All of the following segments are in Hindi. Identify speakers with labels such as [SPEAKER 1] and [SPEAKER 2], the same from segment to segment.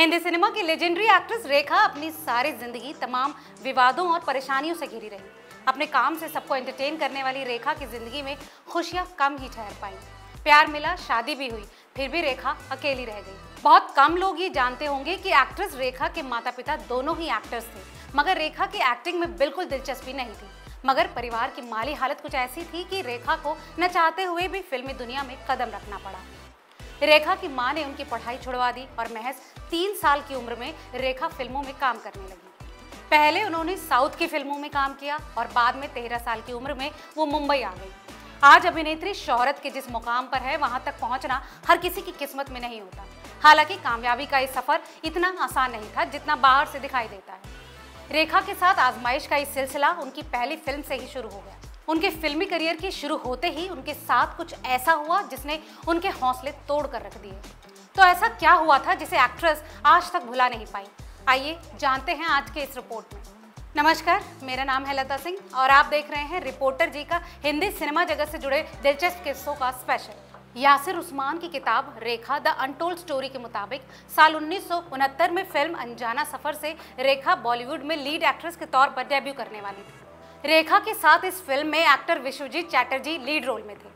[SPEAKER 1] हिंदी सिनेमा की लेजेंडरी एक्ट्रेस रेखा अपनी सारी जिंदगी तमाम विवादों और परेशानियों से घिरी रही। अपने काम से सबको एंटरटेन करने वाली रेखा की जिंदगी में खुशियां कम ही ठहर पाई। प्यार मिला, शादी भी हुई, फिर भी रेखा अकेली रह गई। बहुत कम लोग ये जानते होंगे कि एक्ट्रेस रेखा के माता पिता दोनों ही एक्टर्स थे, मगर रेखा की एक्टिंग में बिल्कुल दिलचस्पी नहीं थी। मगर परिवार की माली हालत कुछ ऐसी थी कि रेखा को न चाहते हुए भी फिल्मी दुनिया में कदम रखना पड़ा। रेखा की मां ने उनकी पढ़ाई छुड़वा दी और महज 3 साल की उम्र में रेखा फिल्मों में काम करने लगी। पहले उन्होंने साउथ की फिल्मों में काम किया और बाद में 13 साल की उम्र में वो मुंबई आ गई। आज अभिनेत्री शोहरत के जिस मुकाम पर है, वहां तक पहुंचना हर किसी की किस्मत में नहीं होता। हालांकि कामयाबी का ये सफर इतना आसान नहीं था जितना बाहर से दिखाई देता है। रेखा के साथ आजमाइश का ये सिलसिला उनकी पहली फिल्म से ही शुरू हो गया। उनके फिल्मी करियर की शुरू होते ही उनके साथ कुछ ऐसा हुआ जिसने उनके हौसले तोड़ कर रख दिए। तो ऐसा क्या हुआ था जिसे एक्ट्रेस आज तक भुला नहीं पाई? आइए जानते हैं आज के इस रिपोर्ट में। नमस्कार, मेरा नाम है लता सिंह और आप देख रहे हैं रिपोर्टर जी का हिंदी सिनेमा जगत से जुड़े दिलचस्प किस्सों का स्पेशल। यासिर उस्मान की किताब रेखा द अनटोल्ड स्टोरी के मुताबिक साल 1969 में फिल्म अनजाना सफर से रेखा बॉलीवुड में लीड एक्ट्रेस के तौर पर डेब्यू करने वाली थी। रेखा के साथ इस फिल्म में actor Vishwajeet Chatterjee lead role में थे।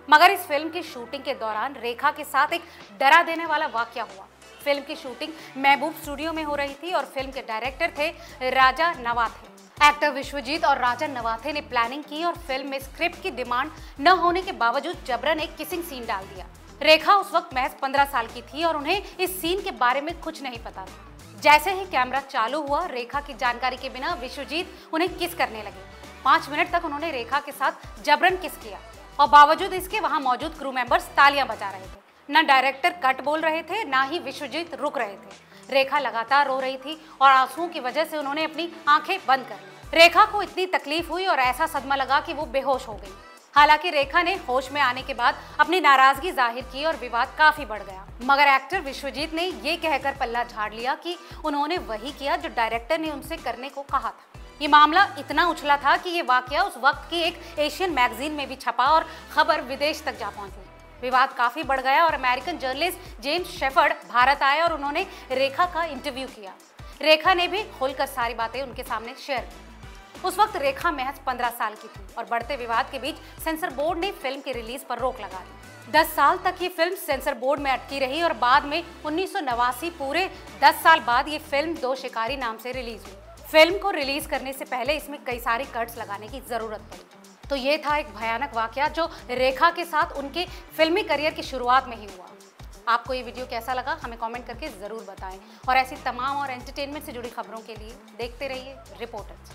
[SPEAKER 1] मगर इस फिल्म की शूटिंग के दौरान रेखा के साथ एक डरा देने वाला वाकया हुआ। फिल्म की शूटिंग महबूब स्टूडियो में हो रही थी और फिल्म के डायरेक्टर थे राजा नवाथे। एक्टर विश्वजीत और राजा नवाथे ने प्लानिंग की और फिल्म में स्क्रिप्ट की डिमांड न होने के बावजूद जबरन एक किसिंग सीन डाल दिया। रेखा उस वक्त महज 15 साल की थी और उन्हें इस सीन के बारे में कुछ नहीं पता था। जैसे ही कैमरा चालू हुआ, रेखा की जानकारी के बिना विश्वजीत उन्हें किस करने लगे। 5 मिनट तक उन्होंने रेखा के साथ जबरन किस किया और बावजूद इसके वहां मौजूद क्रू मेंबर्स तालियां बजा रहे थे। न डायरेक्टर कट बोल रहे थे, ना ही विश्वजीत रुक रहे थे। रेखा लगातार रो रही थी और आंसुओं की वजह से उन्होंने अपनी आंखें बंद कर ली। रेखा को इतनी तकलीफ हुई और ऐसा सदमा लगा कि वो बेहोश हो गई। हालांकि रेखा ने होश में आने के बाद अपनी नाराजगी जाहिर की और विवाद काफी बढ़ गया। मगर एक्टर विश्वजीत ने ये कहकर पल्ला झाड़ लिया कि उन्होंने वही किया जो डायरेक्टर ने उनसे करने को कहा था। ये मामला इतना उछला था कि ये वाकया उस वक्त की एक एशियन मैगजीन में भी छपा और खबर विदेश तक जा पहुंची। विवाद काफी बढ़ गया और American journalist James shepherd Bharat आए और उन्होंने रेखा का इंटरव्यू किया। रेखा ने भी खुलकर सारी बातें उनके सामने शेयर की। उस वक्त रेखा महज 15 साल की थी और बढ़ते विवाद के बीच सेंसर बोर्ड ने फिल्म की रिलीज पर रोक लगा दी। 10 साल तक ये फिल्म सेंसर बोर्ड में अटकी रही और बाद में 1989 पूरे 10 साल बाद ये फिल्म दो शिकारी नाम से रिलीज हुई। फिल्म को रिलीज करने से पहले इसमें कई सारे कट्स लगाने की जरूरत पड़ी। तो ये था एक भयानक वाकया जो रेखा के साथ उनके फिल्मी करियर की शुरुआत में ही हुआ। आपको ये वीडियो कैसा लगा हमें कमेंट करके जरूर बताएं और ऐसी तमाम और एंटरटेनमेंट से जुड़ी खबरों के लिए देखते रहिए रिपोर्टर।